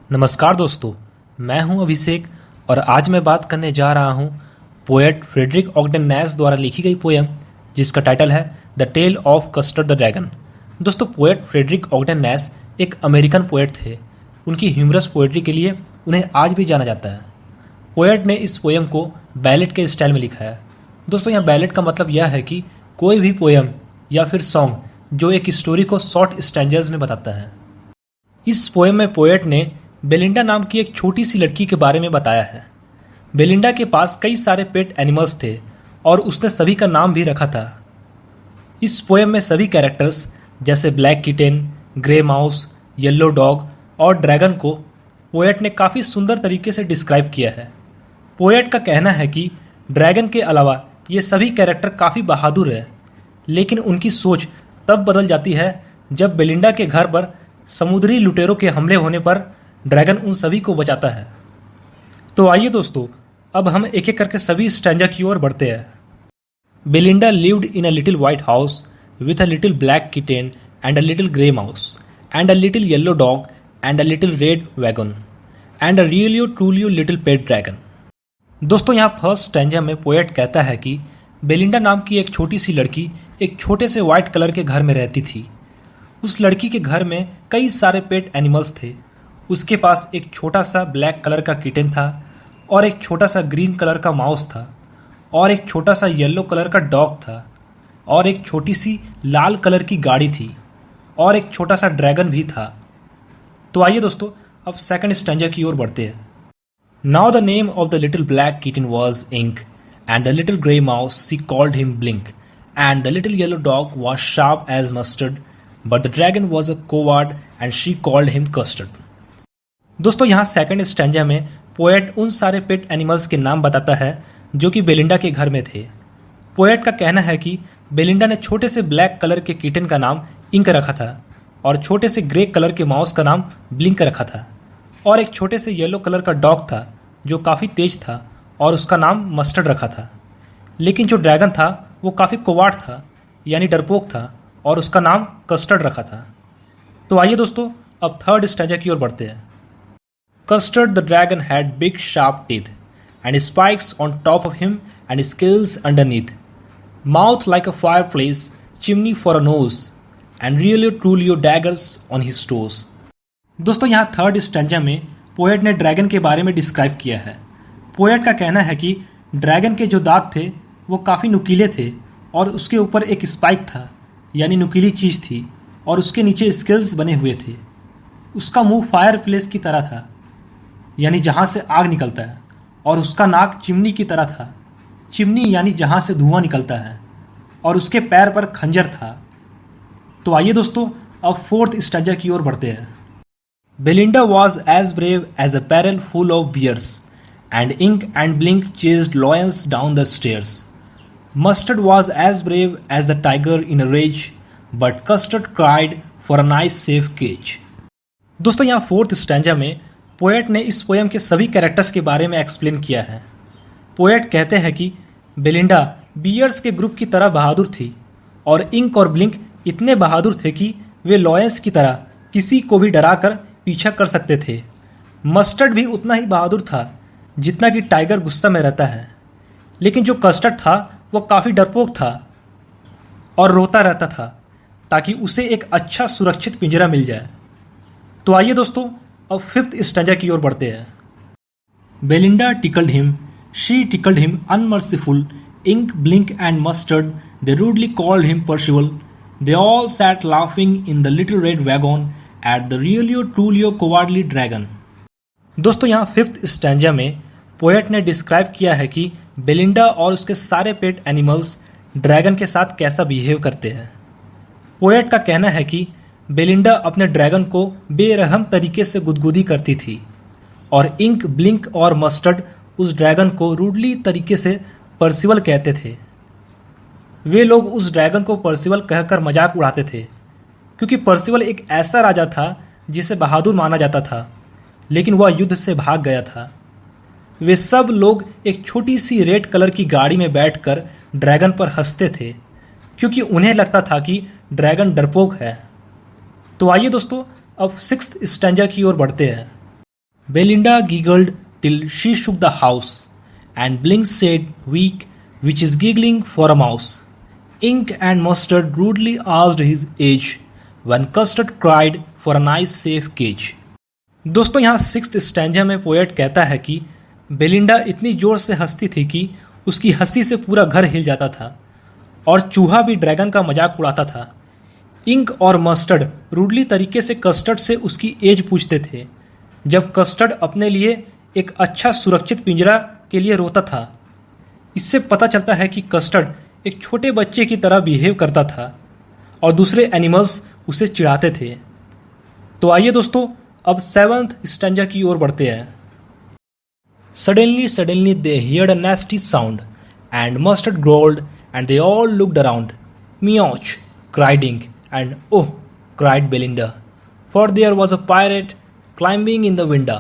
नमस्कार दोस्तों, मैं हूं अभिषेक और आज मैं बात करने जा रहा हूं पोएट फ्रेडरिक ऑगडेन नैश द्वारा लिखी गई पोएम जिसका टाइटल है the tale of Custard the dragon. दोस्तों, पोएट फ्रेडरिक ऑगडेन नैश एक अमेरिकन पोएट थे। उनकी ह्यूमरस पोएट्री के लिए उन्हें आज भी जाना जाता है। पोएट ने इस पोएम को बैलेट के स्टाइल में लिखा है। दोस्तों, यहाँ बैलेट का मतलब यह है कि कोई भी पोएम या फिर सॉन्ग जो एक स्टोरी को शॉर्ट स्टैंजर्स में बताता है। इस पोएम में पोएट ने बेलिंडा नाम की एक छोटी सी लड़की के बारे में बताया है। बेलिंडा के पास कई सारे पेट एनिमल्स थे और उसने सभी का नाम भी रखा था। इस पोएम में सभी कैरेक्टर्स जैसे black kitten, grey mouse, yellow dog और ड्रैगन को पोएट ने काफ़ी सुंदर तरीके से डिस्क्राइब किया है। पोएट का कहना है कि ड्रैगन के अलावा ये सभी कैरेक्टर काफ़ी बहादुर है, लेकिन उनकी सोच तब बदल जाती है जब बेलिंडा के घर पर समुद्री लुटेरों के हमले होने पर ड्रैगन उन सभी को बचाता है। तो आइए दोस्तों, अब हम एक एक करके सभी स्टैंजा की ओर बढ़ते हैं। Belinda lived in a little white house with a little black kitten and a little grey mouse and a little yellow dog and a little red wagon and a रियलियो ट्रूलियो little pet dragon. दोस्तों, यहाँ first stanza में poet कहता है कि Belinda नाम की एक छोटी सी लड़की एक छोटे से व्हाइट कलर के घर में रहती थी। उस लड़की के घर में कई सारे पेट एनिमल्स थे। उसके पास एक छोटा सा ब्लैक कलर का किटेन था और एक छोटा सा ग्रीन कलर का माउस था और एक छोटा सा येलो कलर का डॉग था और एक छोटी सी लाल कलर की गाड़ी थी और एक छोटा सा ड्रैगन भी था। तो आइए दोस्तों, अब सेकंड स्टैंजा की ओर बढ़ते हैं। Now the name of the little black kitten was Ink and the little grey mouse she called him Blink and the little yellow dog was sharp as Mustard but the dragon was a coward and she called him Custard. दोस्तों, यहाँ second stanza में poet उन सारे pet animals के नाम बताता है जो कि बेलिंडा के घर में थे। पोएट का कहना है कि बेलिंडा ने छोटे से ब्लैक कलर के किटेन का नाम इंक रखा था और छोटे से ग्रे कलर के माउस का नाम ब्लिंक रखा था और एक छोटे से येलो कलर का डॉग था जो काफ़ी तेज था और उसका नाम मस्टर्ड रखा था। लेकिन जो ड्रैगन था वो काफ़ी कोवार्ड था, यानी डरपोक था, और उसका नाम कस्टर्ड रखा था। तो आइए दोस्तों, अब थर्ड स्टैंजा की ओर बढ़ते हैं। Custard the dragon had big sharp teeth and spikes on top of him and scales underneath, mouth like a fireplace, chimney for a nose, and really truly daggers on his toes. दोस्तों, यहाँ third stanza में poet ने dragon के बारे में describe किया है। Poet का कहना है कि ड्रैगन के जो दांत थे वो काफ़ी नुकीले थे और उसके ऊपर एक स्पाइक था, यानी नुकीली चीज़ थी, और उसके नीचे स्केल्स बने हुए थे। उसका मुंह फायर प्लेस की तरह था, यानी जहाँ से आग निकलता है, और उसका नाक चिमनी की तरह था, चिमनी यानी जहाँ से धुआं निकलता है, और उसके पैर पर खंजर था। तो आइए दोस्तों, अब फोर्थ स्टैंजा की ओर बढ़ते हैं। Belinda was as brave as a barrel full of bears and Ink and Blink chased lions down the stairs. Mustard was as brave as a tiger in a rage but Custard cried for a nice safe cage. दोस्तों, यहाँ fourth stanza में poet ने इस poem के सभी characters के बारे में एक्सप्लेन किया है। पोएट कहते हैं कि बेलिंडा बियर्स के ग्रुप की तरह बहादुर थी और इंक और ब्लिंक इतने बहादुर थे कि वे लॉयंस की तरह किसी को भी डराकर पीछा कर सकते थे। मस्टर्ड भी उतना ही बहादुर था जितना कि टाइगर गुस्सा में रहता है, लेकिन जो कस्टर्ड था वो काफ़ी डरपोक था और रोता रहता था ताकि उसे एक अच्छा सुरक्षित पिंजरा मिल जाए। तो आइए दोस्तों, अब फिफ्थ स्टैंजा की ओर बढ़ते हैं। Belinda tickled him, she tickled him unmerciful, Ink Blink and Mustard they rudely called him Percival, they all sat laughing in the little red wagon at the realio trulio cowardly dragon. दोस्तों, यहाँ fifth stanza में poet ने describe किया है कि Belinda और उसके सारे पेट एनिमल्स ड्रैगन के साथ कैसा बिहेव करते हैं। पोएट का कहना है कि बेलिंडा अपने ड्रैगन को बेरहम तरीके से गुदगुदी करती थी और इंक, ब्लिंक और मस्टर्ड उस ड्रैगन को रूडली तरीके से पर्सिवल कहते थे। वे लोग उस ड्रैगन को पर्सिवल कहकर मजाक उड़ाते थे क्योंकि पर्सिवल एक ऐसा राजा था जिसे बहादुर माना जाता था, लेकिन वह युद्ध से भाग गया था। वे सब लोग एक छोटी सी रेड कलर की गाड़ी में बैठकर ड्रैगन पर हंसते थे क्योंकि उन्हें लगता था कि ड्रैगन डरपोक है। तो आइए दोस्तों, अब सिक्स्थ स्टैंजा की ओर बढ़ते हैं। Belinda giggled till she shook the house, and Blink said, "Weak, which is giggling for a mouse." Ink and Mustard rudely asked his age, when Custard cried for a nice safe cage. दोस्तों यहाँ 6th stanza में poet कहता है कि Belinda इतनी जोर से हंसती थी कि उसकी हंसी से पूरा घर हिल जाता था और चूहा भी ड्रैगन का मजाक उड़ाता था। इंक और मस्टर्ड रूडली तरीके से कस्टर्ड से उसकी एज पूछते थे जब कस्टर्ड अपने लिए एक अच्छा सुरक्षित पिंजरा के लिए रोता था। इससे पता चलता है कि कस्टर्ड एक छोटे बच्चे की तरह बिहेव करता था और दूसरे एनिमल्स उसे चिढ़ाते थे। तो आइए दोस्तों अब 7th स्टैंजा की ओर बढ़ते हैं। Suddenly they heard a nasty sound, and Mustard growled, and they all looked around. "Meouch!" cried Ink, and "Oh!" cried Belinda, for there was a pirate climbing in the window.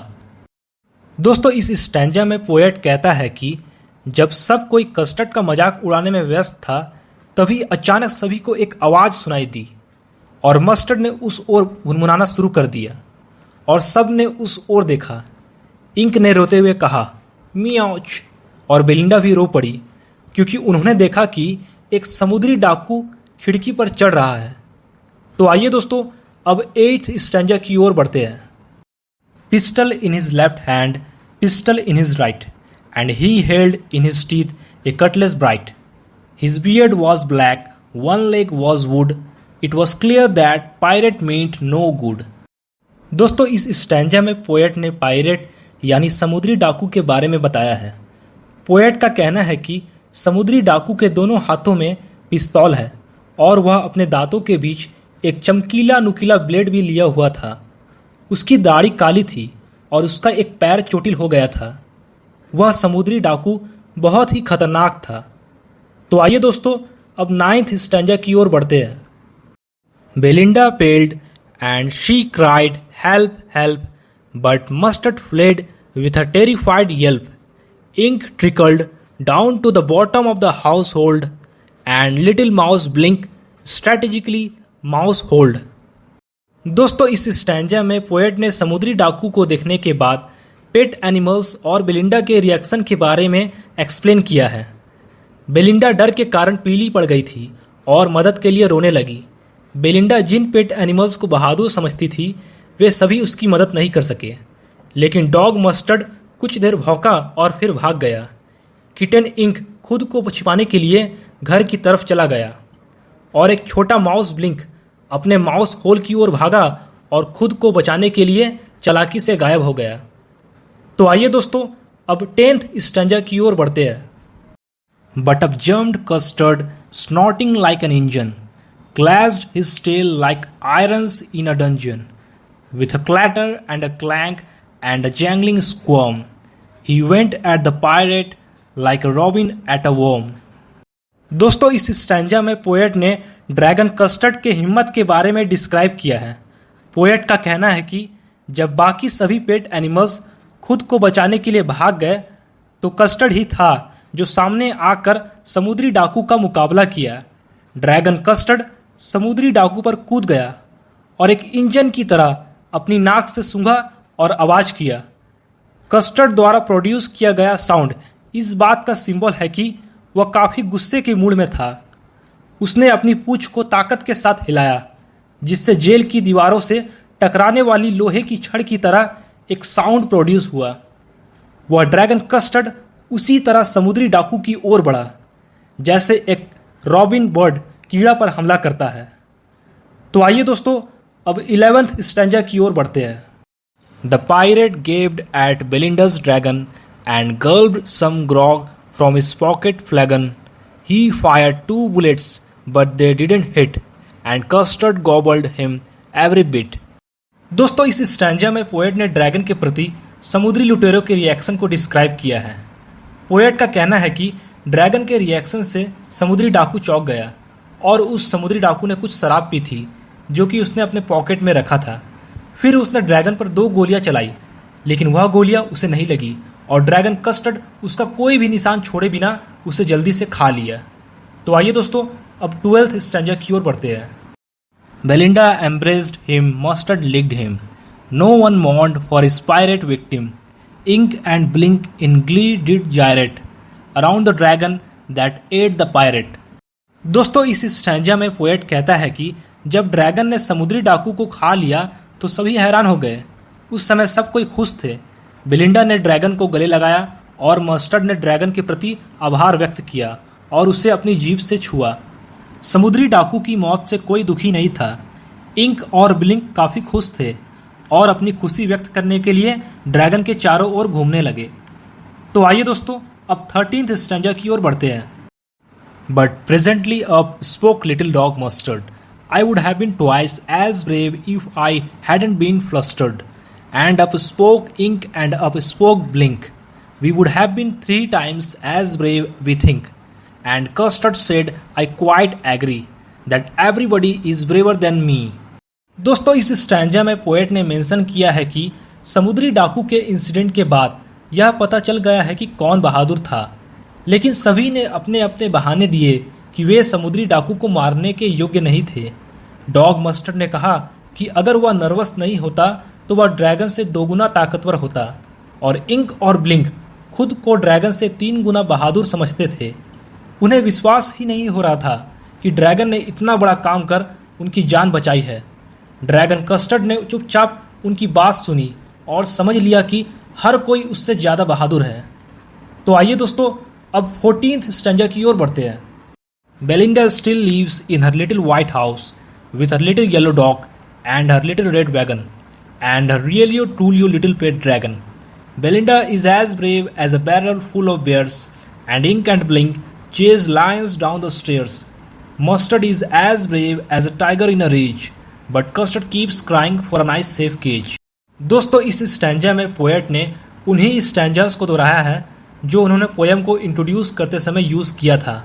दोस्तों इस stanza में poet कहता है कि जब सब कोई custard का मजाक उड़ाने में व्यस्त था तभी अचानक सभी को एक आवाज़ सुनाई दी और मस्टर्ड ने उस ओर मुनमुनाना शुरू कर दिया और सब ने उस ओर देखा। इंक ने रोते हुए कहा मियाउच और बेलिंडा भी रो पड़ी क्योंकि उन्होंने देखा कि एक समुद्री डाकू खिड़की पर चढ़ रहा है। तो आइए दोस्तों अब 8th स्टैंजा की ओर बढ़ते हैं। Pistol in his left hand, pistol in his right, and he held in his teeth a cutlass bright. His beard was black, one leg was wood, it was clear that pirate meant no good. दोस्तों इस stanza में poet ने pirate यानी समुद्री डाकू के बारे में बताया है। पोएट का कहना है कि समुद्री डाकू के दोनों हाथों में पिस्तौल है और वह अपने दांतों के बीच एक चमकीला नुकीला ब्लेड भी लिया हुआ था। उसकी दाढ़ी काली थी और उसका एक पैर चोटिल हो गया था। वह समुद्री डाकू बहुत ही खतरनाक था। तो आइए दोस्तों अब 9th स्टैंजा की ओर बढ़ते हैं। Belinda पेल्ड and she cried, "Help, help!" But Mustard fled with a terrified yelp. Ink trickled down to the bottom of the household, and little mouse Blink strategically mouse hold. दोस्तों इस stanza में poet ने समुद्री डाकू को देखने के बाद पेट एनिमल्स और बेलिंडा के रिएक्शन के बारे में एक्सप्लेन किया है। बेलिंडा डर के कारण पीली पड़ गई थी और मदद के लिए रोने लगी। बेलिंडा जिन पेट एनिमल्स को बहादुर समझती थी वे सभी उसकी मदद नहीं कर सके, लेकिन डॉग मस्टर्ड कुछ देर भौंका और फिर भाग गया। किटन इंक खुद को छिपाने के लिए घर की तरफ चला गया और एक छोटा माउस ब्लिंक अपने माउस होल की ओर भागा और खुद को बचाने के लिए चालाकी से गायब हो गया। तो आइए दोस्तों अब 10th स्टैंजा की ओर बढ़ते हैं। But up jumped custard snorting like an engine, clashed his tail like irons in a dungeon. With a clatter and a clank and a jangling squirm, he went at the pirate like a robin at a worm. दोस्तों इस stanza में poet ने dragon custard के हिम्मत के बारे में describe किया है। पोएट का कहना है कि जब बाकी सभी पेट एनिमल्स खुद को बचाने के लिए भाग गए तो कस्टर्ड ही था जो सामने आकर समुद्री डाकू का मुकाबला किया। ड्रैगन कस्टर्ड समुद्री डाकू पर कूद गया और एक इंजन की तरह अपनी नाक से सूंघा और आवाज किया। कस्टर्ड द्वारा प्रोड्यूस किया गया साउंड इस बात का सिंबल है कि वह काफी गुस्से के मूड में था। उसने अपनी पूंछ को ताकत के साथ हिलाया जिससे जेल की दीवारों से टकराने वाली लोहे की छड़ की तरह एक साउंड प्रोड्यूस हुआ। वह ड्रैगन कस्टर्ड उसी तरह समुद्री डाकू की ओर बढ़ा जैसे एक रॉबिन बर्ड कीड़ा पर हमला करता है। तो आइए दोस्तों अब 11th स्टैंजा की ओर बढ़ते हैं। The pirate gaped at Belinda's dragon and gulped some grog from his pocket flagon. He fired 2 bullets but they didn't hit and Custard gobbled him every bit. दोस्तों इस स्टैंजा में पोएट ने dragon के प्रति समुद्री लुटेरों के रिएक्शन को डिस्क्राइब किया है। पोएट का कहना है कि ड्रैगन के रिएक्शन से समुद्री डाकू चौंक गया और उस समुद्री डाकू ने कुछ शराब पी थी जो कि उसने अपने पॉकेट में रखा था। फिर उसने ड्रैगन पर 2 गोलियां चलाई लेकिन वह गोलियां उसे नहीं लगी और ड्रैगन कस्टर्ड उसका कोई भी निशान छोड़े बिना उसे जल्दी से खा लिया। तो आइए दोस्तों अब 12th स्टैंजा की ओर बढ़ते हैं। Belinda embraced him, Mustard licked him. No one mourned for his pirate victim. Ink and blink in glee did gyrate around the dragon that ate the pirate. दोस्तों इस स्टैंजा में पोएट कहता है कि जब ड्रैगन ने समुद्री डाकू को खा लिया तो सभी हैरान हो गए। उस समय सब कोई खुश थे। बेलिंडा ने ड्रैगन को गले लगाया और मस्टर्ड ने ड्रैगन के प्रति आभार व्यक्त किया और उसे अपनी जीभ से छुआ। समुद्री डाकू की मौत से कोई दुखी नहीं था। इंक और ब्लिंक काफी खुश थे और अपनी खुशी व्यक्त करने के लिए ड्रैगन के चारों ओर घूमने लगे। तो आइए दोस्तों अब 13th स्टैंजा की ओर बढ़ते हैं। But presently up spoke little dog Mustard, I would have been twice as brave if I hadn't been flustered, and up spoke Ink and up spoke Blink, we would have been 3 times as brave we think. And Custard said, I quite agree that everybody is braver than me. दोस्तों इस stanza में poet ने mention किया है कि समुद्री डाकू के इंसिडेंट के बाद यह पता चल गया है कि कौन बहादुर था, लेकिन सभी ने अपने अपने बहाने दिए कि वे समुद्री डाकू को मारने के योग्य नहीं थे। डॉग मस्टर्ड ने कहा कि अगर वह नर्वस नहीं होता तो वह ड्रैगन से 2 गुना ताकतवर होता, और इंक और ब्लिंक खुद को ड्रैगन से 3 गुना बहादुर समझते थे। उन्हें विश्वास ही नहीं हो रहा था कि ड्रैगन ने इतना बड़ा काम कर उनकी जान बचाई है। ड्रैगन कस्टर्ड ने चुपचाप उनकी बात सुनी और समझ लिया कि हर कोई उससे ज़्यादा बहादुर है। तो आइए दोस्तों अब 14th स्टैंजा की ओर बढ़ते हैं। Belinda still lives in her little white house with her little yellow dog and her little red wagon and her really truly little pet dragon. Belinda is as brave as a barrel full of bears, and Ink and Blink chase lions down the stairs. Mustard is as brave as a tiger in a rage, but Custard keeps crying for a nice safe cage. दोस्तों इस stanza में poet ने उन्हीं stanzas को दोहराया है जो उन्होंने पोएम को इंट्रोड्यूस करते समय यूज़ किया था।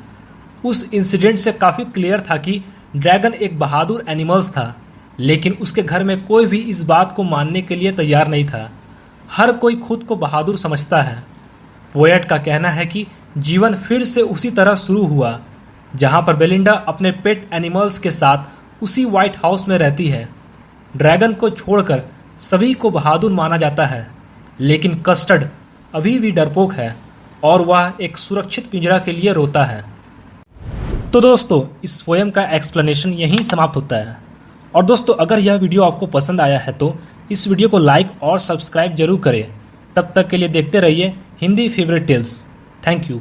उस इंसिडेंट से काफ़ी क्लियर था कि ड्रैगन एक बहादुर एनिमल्स था, लेकिन उसके घर में कोई भी इस बात को मानने के लिए तैयार नहीं था। हर कोई खुद को बहादुर समझता है। पोएट का कहना है कि जीवन फिर से उसी तरह शुरू हुआ जहां पर बेलिंडा अपने पेट एनिमल्स के साथ उसी व्हाइट हाउस में रहती है। ड्रैगन को छोड़कर सभी को बहादुर माना जाता है, लेकिन कस्टर्ड अभी भी डरपोक है और वह एक सुरक्षित पिंजरा के लिए रोता है। तो दोस्तों इस पोएम का एक्सप्लेनेशन यहीं समाप्त होता है। और दोस्तों अगर यह वीडियो आपको पसंद आया है तो इस वीडियो को लाइक और सब्सक्राइब जरूर करें। तब तक के लिए देखते रहिए Hindi favourite tales. Thank you.